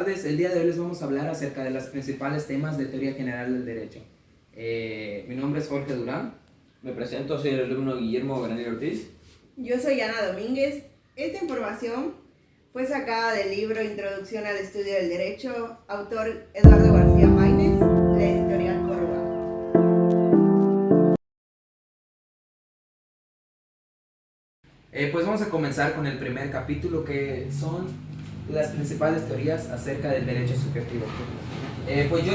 tardes. El día de hoy les vamos a hablar acerca de los principales temas de teoría general del derecho. Mi nombre es Jorge Durán. Me presento, soy el alumno Guillermo Granero Ortiz. Yo soy Ana Domínguez. Esta información fue sacada del libro Introducción al Estudio del Derecho, autor Eduardo García Maínez, de Editorial Córdoba. Pues vamos a comenzar con el primer capítulo, que son las principales teorías acerca del derecho subjetivo. Pues yo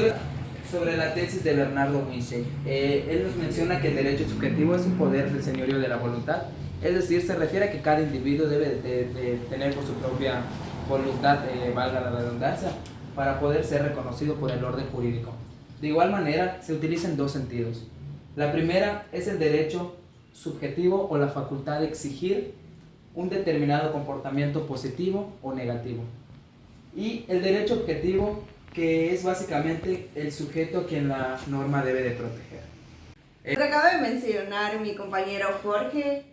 sobre la tesis de Bernardo Winchell. Él nos menciona que el derecho subjetivo es un poder del señorío de la voluntad, es decir, se refiere a que cada individuo debe de tener por su propia voluntad, valga la redundancia, para poder ser reconocido por el orden jurídico. De igual manera, se utiliza en dos sentidos. La primera es el derecho subjetivo o la facultad de exigir un determinado comportamiento positivo o negativo. Y el derecho objetivo, que es básicamente el sujeto a quien la norma debe de proteger. Lo que acaba de mencionar mi compañero Jorge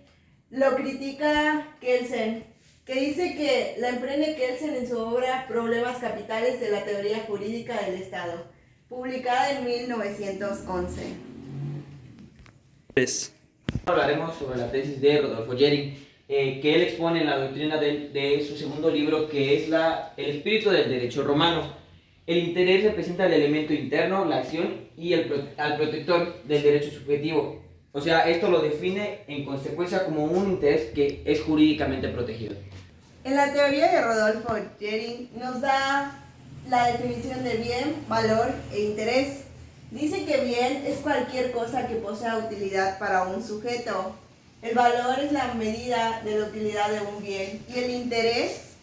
lo critica Kelsen, que dice que la emprende Kelsen en su obra Problemas capitales de la teoría jurídica del Estado, publicada en 1911. Hablaremos sobre la tesis de Rodolfo Jering, que él expone en la doctrina de su segundo libro, que es el espíritu del derecho romano. El interés representa el elemento interno, la acción, y al protector del derecho subjetivo. O sea, esto lo define en consecuencia como un interés que es jurídicamente protegido. En la teoría de Rodolfo Jering nos da la definición de bien, valor e interés. Dice que bien es cualquier cosa que posea utilidad para un sujeto. El valor es la medida de la utilidad de un bien y el interés,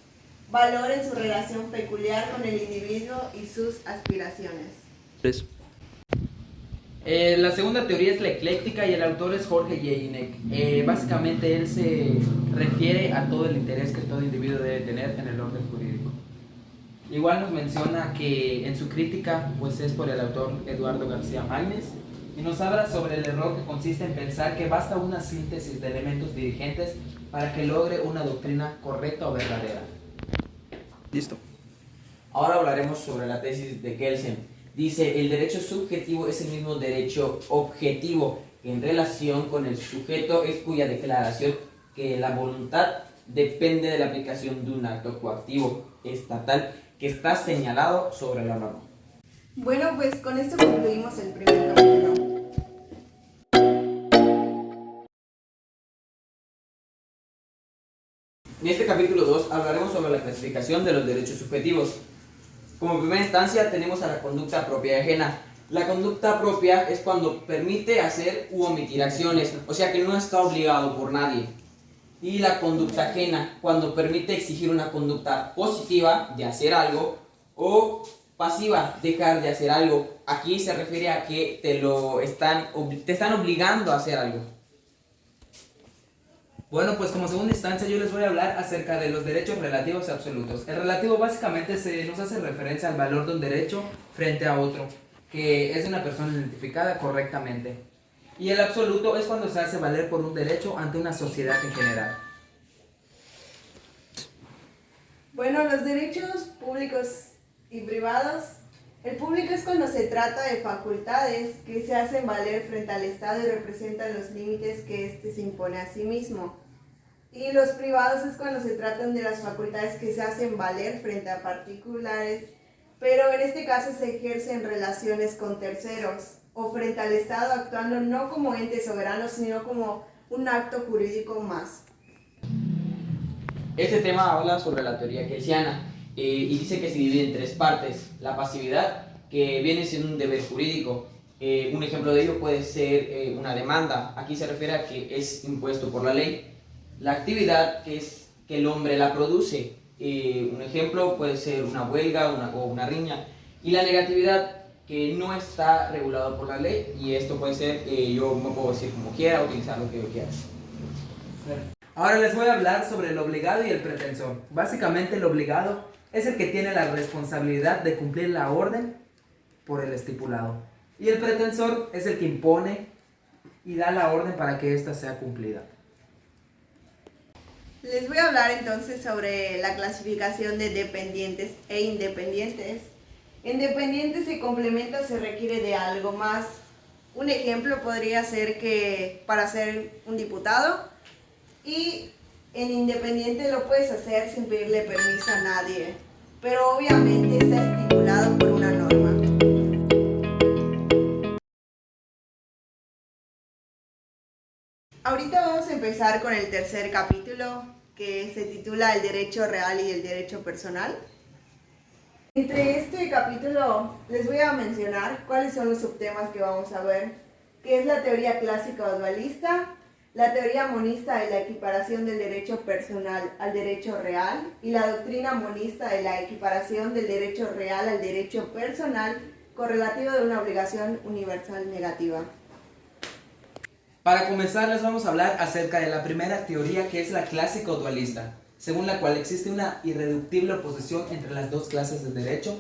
valor en su relación peculiar con el individuo y sus aspiraciones. La segunda teoría es la ecléctica y el autor es Jorge Jelinek. Básicamente él se refiere a todo el interés que todo individuo debe tener en el orden jurídico. Igual nos menciona que en su crítica pues es por el autor Eduardo García Maínez y nos habla sobre el error que consiste en pensar que basta una síntesis de elementos dirigentes para que logre una doctrina correcta o verdadera. Listo. Ahora hablaremos sobre la tesis de Kelsen. Dice, el derecho subjetivo es el mismo derecho objetivo que en relación con el sujeto es cuya declaración que la voluntad depende de la aplicación de un acto coactivo estatal que está señalado sobre la norma. Bueno, pues con esto concluimos el primer capítulo. En este capítulo 2 hablaremos sobre la clasificación de los derechos subjetivos. Como primera instancia tenemos a la conducta propia y ajena. La conducta propia es cuando permite hacer u omitir acciones, o sea que no está obligado por nadie. Y la conducta ajena, cuando permite exigir una conducta positiva de hacer algo o pasiva, dejar de hacer algo. Aquí se refiere a que te están obligando a hacer algo. Bueno, pues como segunda instancia yo les voy a hablar acerca de los derechos relativos y absolutos. El relativo básicamente nos hace referencia al valor de un derecho frente a otro, que es de una persona identificada correctamente. Y el absoluto es cuando se hace valer por un derecho ante una sociedad en general. Bueno, los derechos públicos y privados. El público es cuando se trata de facultades que se hacen valer frente al Estado y representan los límites que éste se impone a sí mismo. Y los privados es cuando se tratan de las facultades que se hacen valer frente a particulares, pero en este caso se ejercen relaciones con terceros o frente al Estado, actuando no como ente soberano, sino como un acto jurídico más. Este tema habla sobre la teoría kelsiana y dice que se divide en tres partes. La pasividad, que viene siendo un deber jurídico. Un ejemplo de ello puede ser una demanda. Aquí se refiere a que es impuesto por la ley. La actividad, que es que el hombre la produce. Un ejemplo puede ser una huelga o una riña. Y la negatividad, que no está regulado por la ley, y esto puede ser, yo me puedo decir como quiera, utilizar lo que yo quiera. Ahora les voy a hablar sobre el obligado y el pretensor. Básicamente el obligado es el que tiene la responsabilidad de cumplir la orden por el estipulado. Y el pretensor es el que impone y da la orden para que ésta sea cumplida. Les voy a hablar entonces sobre la clasificación de dependientes e independientes. En dependientes se complementa o se requiere de algo más. Un ejemplo podría ser que para ser un diputado, y en independiente lo puedes hacer sin pedirle permiso a nadie, pero obviamente está estipulado por una norma. Ahorita vamos a empezar con el tercer capítulo, que se titula El derecho real y el derecho personal. Entre este capítulo les voy a mencionar cuáles son los subtemas que vamos a ver, que es la teoría clásica o dualista, la teoría monista de la equiparación del derecho personal al derecho real y la doctrina monista de la equiparación del derecho real al derecho personal correlativo de una obligación universal negativa. Para comenzar les vamos a hablar acerca de la primera teoría, que es la clásica o dualista, según la cual existe una irreductible oposición entre las dos clases de derecho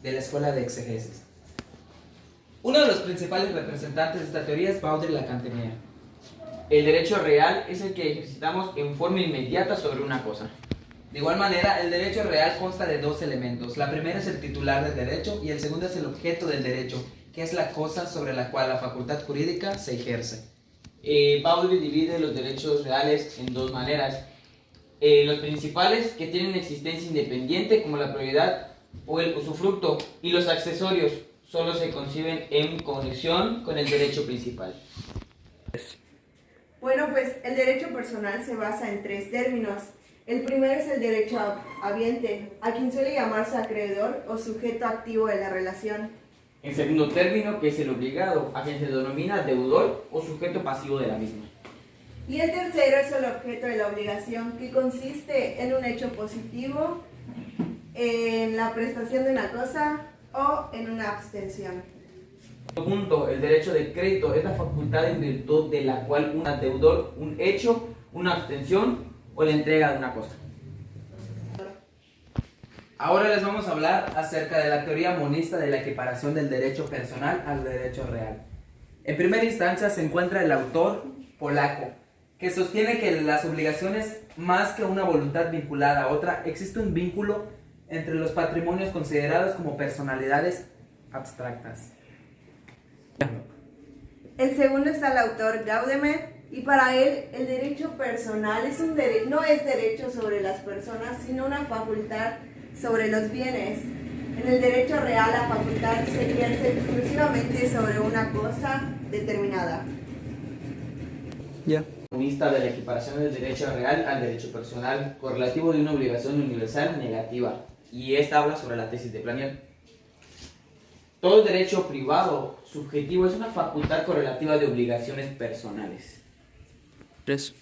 de la escuela de exegesis. Uno de los principales representantes de esta teoría es Baudrillard la Cantemir. El derecho real es el que ejercitamos en forma inmediata sobre una cosa. De igual manera, el derecho real consta de dos elementos. La primera es el titular del derecho y el segundo es el objeto del derecho, que es la cosa sobre la cual la facultad jurídica se ejerce. Baudrillard divide los derechos reales en dos maneras. Los principales, que tienen existencia independiente, como la propiedad o el usufructo, y los accesorios solo se conciben en conexión con el derecho principal. Bueno, pues el derecho personal se basa en tres términos. El primero es el derecho habiente, a quien suele llamarse acreedor o sujeto activo de la relación. En segundo término, que es el obligado, a quien se denomina deudor o sujeto pasivo de la misma. Y el tercero es el objeto de la obligación, que consiste en un hecho positivo, en la prestación de una cosa o en una abstención. Punto, el derecho de crédito es la facultad en virtud de la cual un deudor, un hecho, una abstención o la entrega de una cosa. Ahora les vamos a hablar acerca de la teoría monista de la equiparación del derecho personal al derecho real. En primera instancia se encuentra el autor polaco, que sostiene que las obligaciones, más que una voluntad vinculada a otra, existe un vínculo entre los patrimonios considerados como personalidades abstractas. El segundo está el autor Gaudemet, y para él el derecho personal es no es derecho sobre las personas, sino una facultad sobre los bienes. En el derecho real la facultad se ejerce exclusivamente sobre una cosa determinada. Monista de la equiparación del derecho real al derecho personal correlativo de una obligación universal negativa, y esta habla sobre la tesis de Planiol. Todo derecho privado subjetivo es una facultad correlativa de obligaciones personales. 3.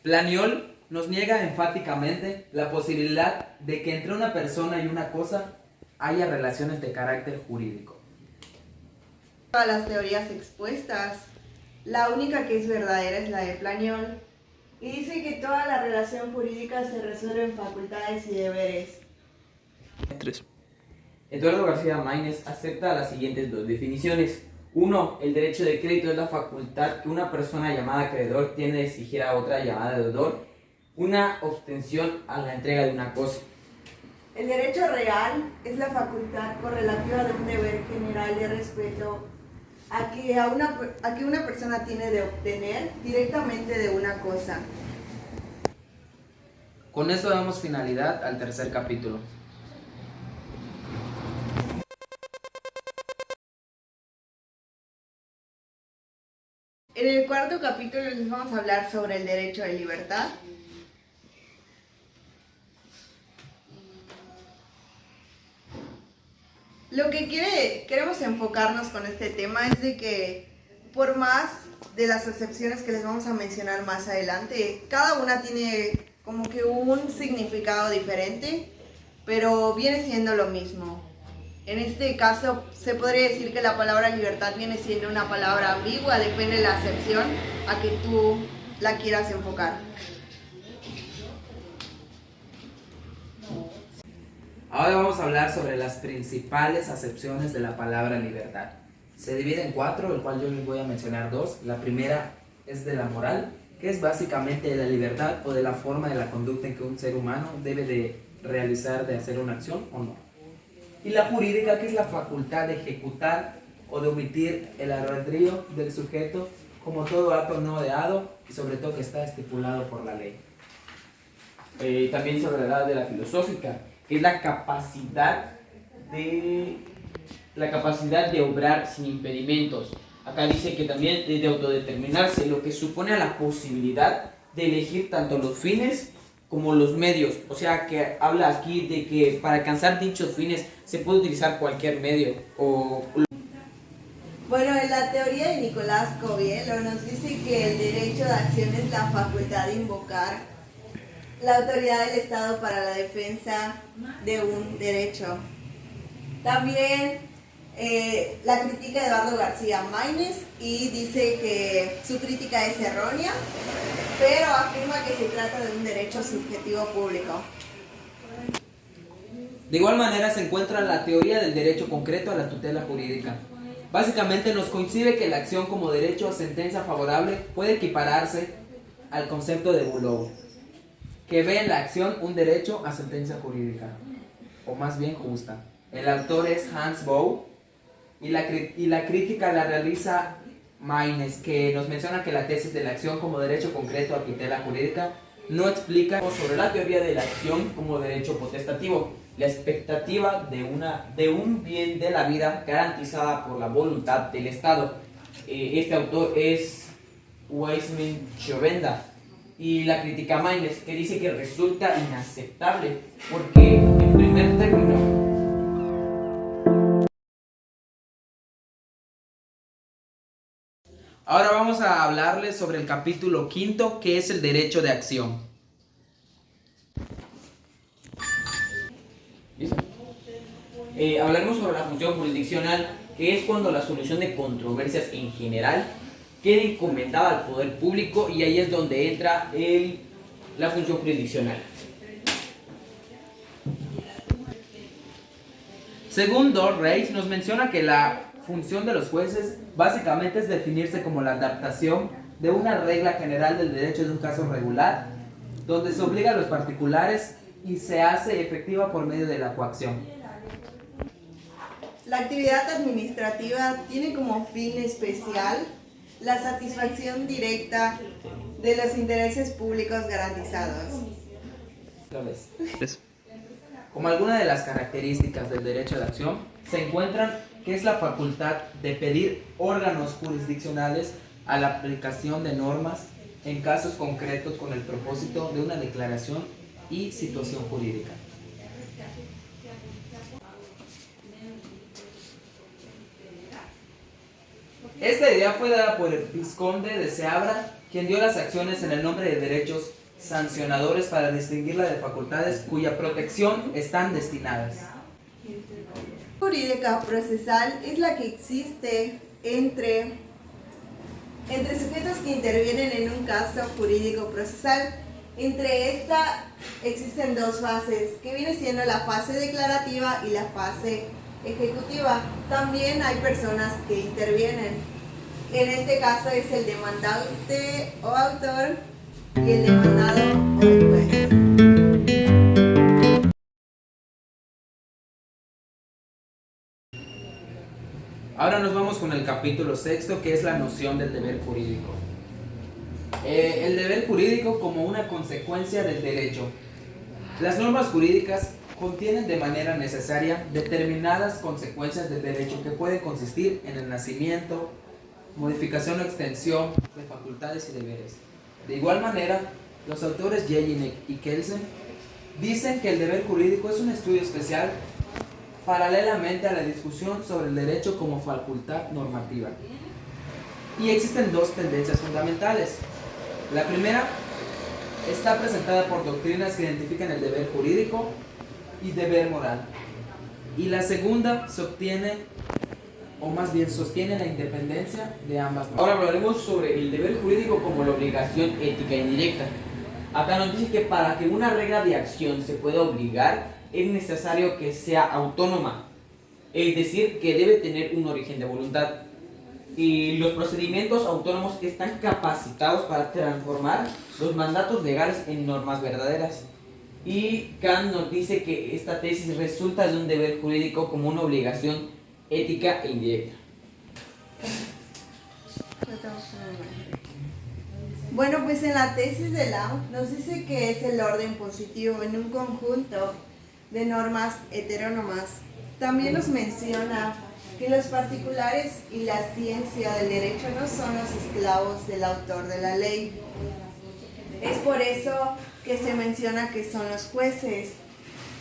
Planiol nos niega enfáticamente la posibilidad de que entre una persona y una cosa haya relaciones de carácter jurídico. Todas las teorías expuestas, la única que es verdadera es la de Planiol, y dice que toda la relación jurídica se resuelve en facultades y deberes. 3. Eduardo García Maínez acepta las siguientes dos definiciones. 1. El derecho de crédito es la facultad que una persona llamada acreedor tiene de exigir a otra llamada deudor una obtención a la entrega de una cosa. El derecho real es la facultad correlativa de un deber general de respeto a que una persona tiene de obtener directamente de una cosa. Con esto damos finalidad al tercer capítulo. En el cuarto capítulo les vamos a hablar sobre el derecho de libertad. Lo que queremos enfocarnos con este tema es de que, por más de las excepciones que les vamos a mencionar más adelante, cada una tiene como que un significado diferente, pero viene siendo lo mismo. En este caso, se podría decir que la palabra libertad viene siendo una palabra ambigua, depende de la acepción a que tú la quieras enfocar. Ahora vamos a hablar sobre las principales acepciones de la palabra libertad. Se divide en 4, el cual yo les voy a mencionar 2. La primera es de la moral, que que es básicamente la libertad o de la forma de la conducta en que un ser humano debe de realizar, de hacer una acción o no. Y la jurídica, que es la facultad de ejecutar o de omitir el albedrío del sujeto como todo acto no deseado y sobre todo que está estipulado por la ley. También se hablará de la filosófica, que es la capacidad de obrar sin impedimentos. Acá dice que también de autodeterminarse, lo que supone a la posibilidad de elegir tanto los fines como los medios. O sea, que habla aquí de que para alcanzar dichos fines se puede utilizar cualquier medio. Bueno, en la teoría de Nicolás Coviello nos dice que el derecho de acción es la facultad de invocar la autoridad del Estado para la defensa de un derecho. También la critica Eduardo García Maínez y dice que su crítica es errónea, pero afirma que se trata de un derecho subjetivo público. De igual manera se encuentra la teoría del derecho concreto a la tutela jurídica. Básicamente nos coincide que la acción como derecho a sentencia favorable puede equipararse al concepto de Boulou, que ve en la acción un derecho a sentencia jurídica, o más bien justa. El autor es Hans Bow y la crítica la realiza Maínez, que nos menciona que la tesis de la acción como derecho concreto a tutela jurídica no explica Sobre la teoría de la acción como derecho potestativo, la expectativa de un bien de la vida garantizada por la voluntad del Estado. Este autor es Weisman Chovenda. Y la crítica Maínez, que dice que resulta inaceptable porque, en primer término, Ahora vamos a hablarles sobre el capítulo quinto, que es el derecho de acción. hablaremos sobre la función jurisdiccional, que es cuando la solución de controversias en general queda encomendada al poder público, y ahí es donde entra la función jurisdiccional. Según Dor Reis, nos menciona que la función de los jueces básicamente es definirse como la adaptación de una regla general del derecho de un caso regular, donde se obliga a los particulares y se hace efectiva por medio de la coacción. La actividad administrativa tiene como fin especial la satisfacción directa de los intereses públicos garantizados. Como alguna de las características del derecho de acción se encuentran que es la facultad de pedir órganos jurisdiccionales a la aplicación de normas en casos concretos con el propósito de una declaración y situación jurídica. Esta idea fue dada por el vizconde de Seabra, quien dio las acciones en el nombre de derechos sancionadores para distinguirla de facultades cuya protección están destinadas. Jurídica procesal es la que existe entre sujetos que intervienen en un caso jurídico procesal. Entre esta existen dos fases, que viene siendo la fase declarativa y la fase ejecutiva. También hay personas que intervienen. En este caso es el demandante o autor y el demandado o el juez. Ahora nos vamos con el capítulo sexto, que es la noción del deber jurídico. El deber jurídico como una consecuencia del derecho. Las normas jurídicas contienen de manera necesaria determinadas consecuencias del derecho que pueden consistir en el nacimiento, modificación o extensión de facultades y deberes. De igual manera, los autores Jelinek y Kelsen dicen que el deber jurídico es un estudio especial paralelamente a la discusión sobre el derecho como facultad normativa. Y existen dos tendencias fundamentales. La primera está presentada por doctrinas que identifican el deber jurídico y deber moral. Y la segunda sostiene la independencia de ambas normas. Ahora hablaremos sobre el deber jurídico como la obligación ética indirecta. Acá nos dice que para que una regla de acción se pueda obligar es necesario que sea autónoma, es decir, que debe tener un origen de voluntad. Y los procedimientos autónomos están capacitados para transformar los mandatos legales en normas verdaderas. Y Kant nos dice que esta tesis resulta de un deber jurídico como una obligación ética e indirecta. Bueno, pues en la tesis de Lau nos dice que es el orden positivo en un conjunto de normas heterónomas. También nos menciona que los particulares y la ciencia del derecho no son los esclavos del autor de la ley. Es por eso que se menciona que son los jueces,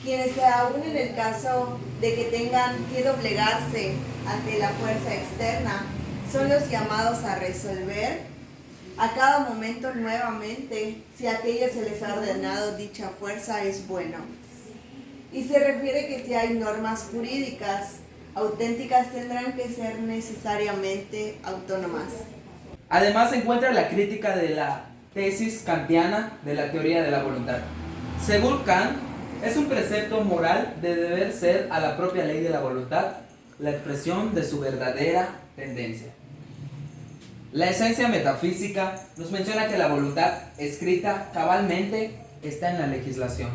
quienes aún en el caso de que tengan que doblegarse ante la fuerza externa, son los llamados a resolver a cada momento nuevamente si aquello se les ha ordenado dicha fuerza es bueno. Y se refiere que si hay normas jurídicas auténticas tendrán que ser necesariamente autónomas. Además se encuentra la crítica de la tesis kantiana de la teoría de la voluntad. Según Kant, es un precepto moral de deber ser a la propia ley de la voluntad la expresión de su verdadera tendencia. La esencia metafísica nos menciona que la voluntad escrita cabalmente está en la legislación.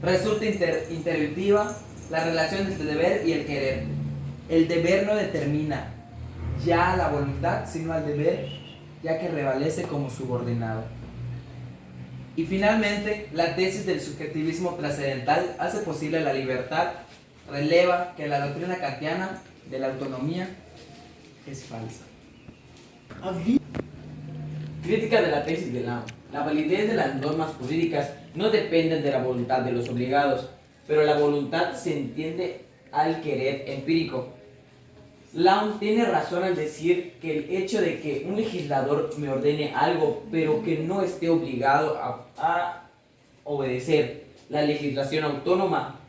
Resulta intuitiva la relación entre el deber y el querer. El deber no determina ya la voluntad, sino al deber, ya que prevalece como subordinado. Y finalmente, la tesis del subjetivismo trascendental hace posible la libertad, releva que la doctrina kantiana de la autonomía es falsa. Crítica de la tesis de Lau. La validez de las normas jurídicas no depende de la voluntad de los obligados, pero la voluntad se entiende al querer empírico. Lau tiene razón al decir que el hecho de que un legislador me ordene algo, pero que no esté obligado a obedecer la legislación autónoma,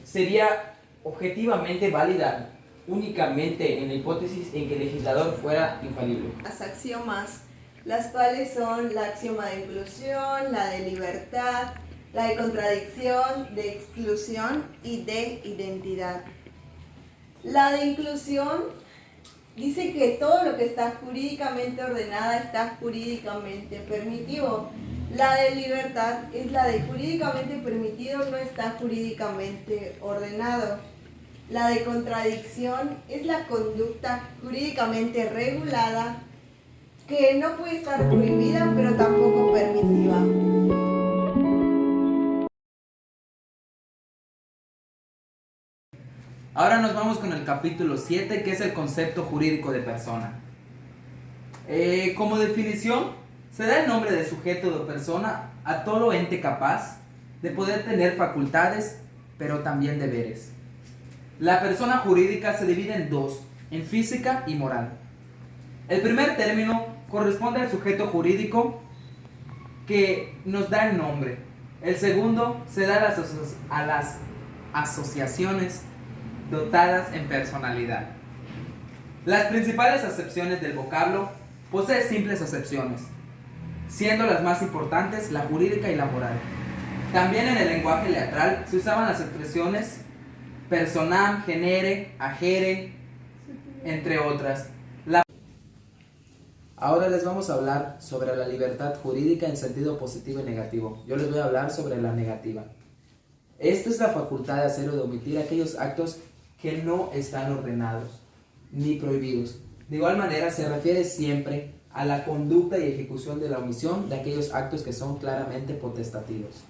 sería objetivamente válida únicamente en la hipótesis en que el legislador fuera infalible. Las axiomas, las cuales son la axioma de inclusión, la de libertad, la de contradicción, de exclusión y de identidad. La de inclusión dice que todo lo que está jurídicamente ordenada está jurídicamente permitido. La de libertad es la de jurídicamente permitido no está jurídicamente ordenado. La de contradicción es la conducta jurídicamente regulada que no puede estar prohibida pero tampoco permitida. Ahora nos vamos con el capítulo 7, que es el concepto jurídico de persona. Como definición, se da el nombre de sujeto de persona a todo ente capaz de poder tener facultades, pero también deberes. La persona jurídica se divide en dos, en física y moral. El primer término corresponde al sujeto jurídico que nos da el nombre. El segundo se da a las asociaciones dotadas en personalidad. Las principales acepciones del vocablo poseen simples acepciones, siendo las más importantes la jurídica y la moral. También en el lenguaje teatral se usaban las expresiones personam, genere, agere, entre otras. Ahora les vamos a hablar sobre la libertad jurídica en sentido positivo y negativo. Yo les voy a hablar sobre la negativa. Esta es la facultad de hacer o de omitir aquellos actos que no están ordenados ni prohibidos. De igual manera se refiere siempre a la conducta y ejecución de la omisión de aquellos actos que son claramente potestativos.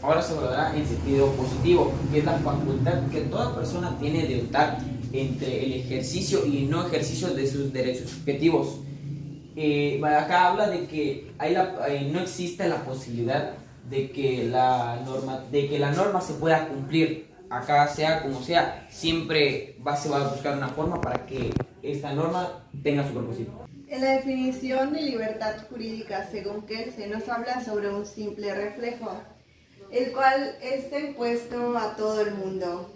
Ahora se hablará en sentido positivo, que es la facultad que toda persona tiene de optar entre el ejercicio y el no ejercicio de sus derechos subjetivos. Acá habla de que no existe la posibilidad de que la norma se pueda cumplir. Acá sea como sea, siempre se va a buscar una forma para que esta norma tenga su propósito. En la definición de libertad jurídica, según Kelsen, se nos habla sobre un simple reflejo, el cual está impuesto a todo el mundo.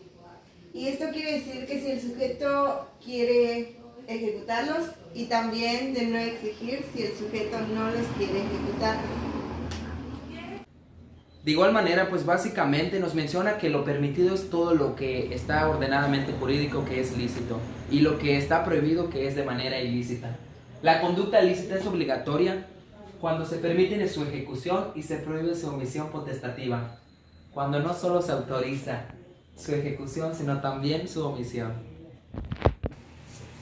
Y esto quiere decir que si el sujeto quiere ejecutarlos y también de no exigir si el sujeto no los quiere ejecutar. De igual manera, pues básicamente nos menciona que lo permitido es todo lo que está ordenadamente jurídico, que es lícito, y lo que está prohibido, que es de manera ilícita. La conducta lícita es obligatoria cuando se permite su ejecución y se prohíbe su omisión potestativa, cuando no solo se autoriza su ejecución, sino también su omisión.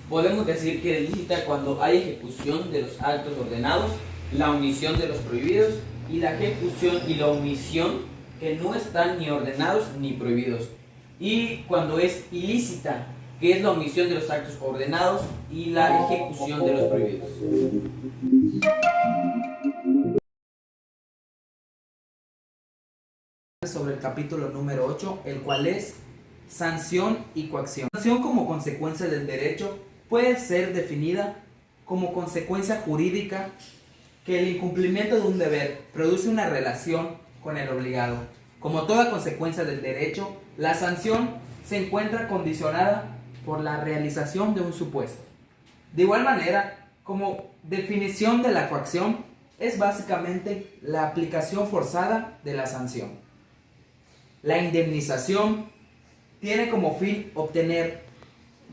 Podemos decir que es lícita cuando hay ejecución de los actos ordenados, la omisión de los prohibidos y la ejecución y la omisión que no están ni ordenados ni prohibidos. Y cuando es ilícita, que es la omisión de los actos ordenados y la ejecución de los prohibidos. Sobre el capítulo número 8, el cual es sanción y coacción. Sanción como consecuencia del derecho puede ser definida como consecuencia jurídica que el incumplimiento de un deber produce una relación con el obligado. Como toda consecuencia del derecho, la sanción se encuentra condicionada por la realización de un supuesto. De igual manera, como definición de la coacción, es básicamente la aplicación forzada de la sanción. La indemnización tiene como fin obtener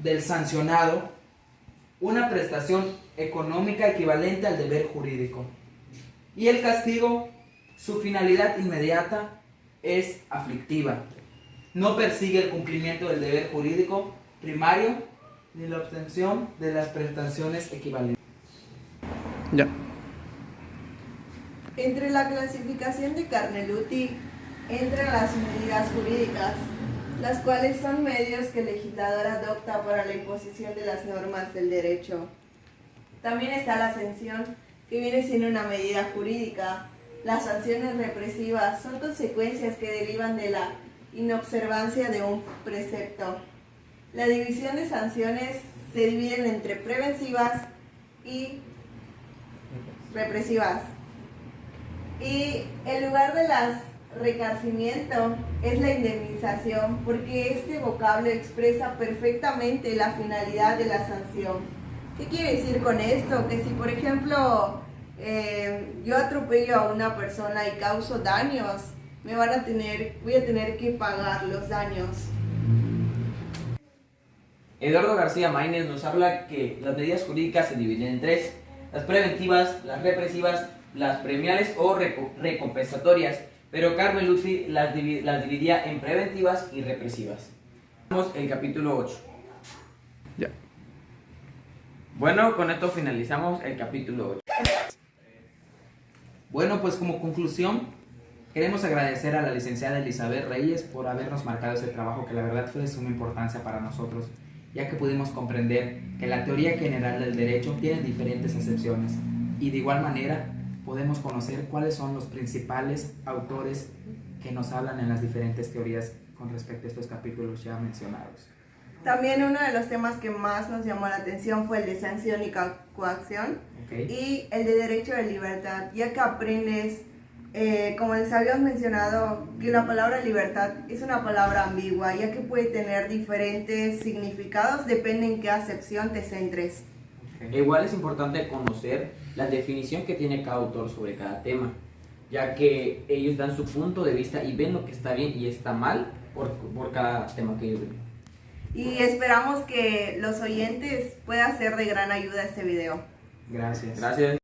del sancionado una prestación económica equivalente al deber jurídico. Y el castigo, su finalidad inmediata es aflictiva. No persigue el cumplimiento del deber jurídico primario ni la obtención de las prestaciones equivalentes. Ya. Entre la clasificación de Carneluti entran las medidas jurídicas, las cuales son medios que el legislador adopta para la imposición de las normas del derecho. También está la sanción, que viene siendo una medida jurídica. Las sanciones represivas son consecuencias que derivan de la inobservancia de un precepto. La división de sanciones se dividen entre preventivas y represivas. Y el lugar de las resarcimiento es la indemnización, porque este vocablo expresa perfectamente la finalidad de la sanción. ¿Qué quiere decir con esto? Que si, por ejemplo, yo atropello a una persona y causo daños, voy a tener que pagar los daños. Eduardo García Maínez nos habla que las medidas jurídicas se dividen en tres: las preventivas, las represivas, las premiales o recompensatorias, pero Carneluti las dividía en preventivas y represivas. Vamos el capítulo 8. Ya. Bueno, con esto finalizamos el capítulo 8. Bueno, pues como conclusión, queremos agradecer a la licenciada Elizabeth Reyes por habernos marcado ese trabajo que la verdad fue de suma importancia para nosotros, ya que pudimos comprender que la teoría general del derecho tiene diferentes acepciones y de igual manera podemos conocer cuáles son los principales autores que nos hablan en las diferentes teorías con respecto a estos capítulos ya mencionados. También uno de los temas que más nos llamó la atención fue el de sanción y coacción, y el de derecho de libertad, ya que aprendes, como les habíamos mencionado, que la palabra libertad es una palabra ambigua, ya que puede tener diferentes significados, depende en qué acepción te centres. Igual es importante conocer la definición que tiene cada autor sobre cada tema, ya que ellos dan su punto de vista y ven lo que está bien y está mal por cada tema que ellos ven. Y esperamos que los oyentes puedan ser de gran ayuda este video. Gracias. Gracias.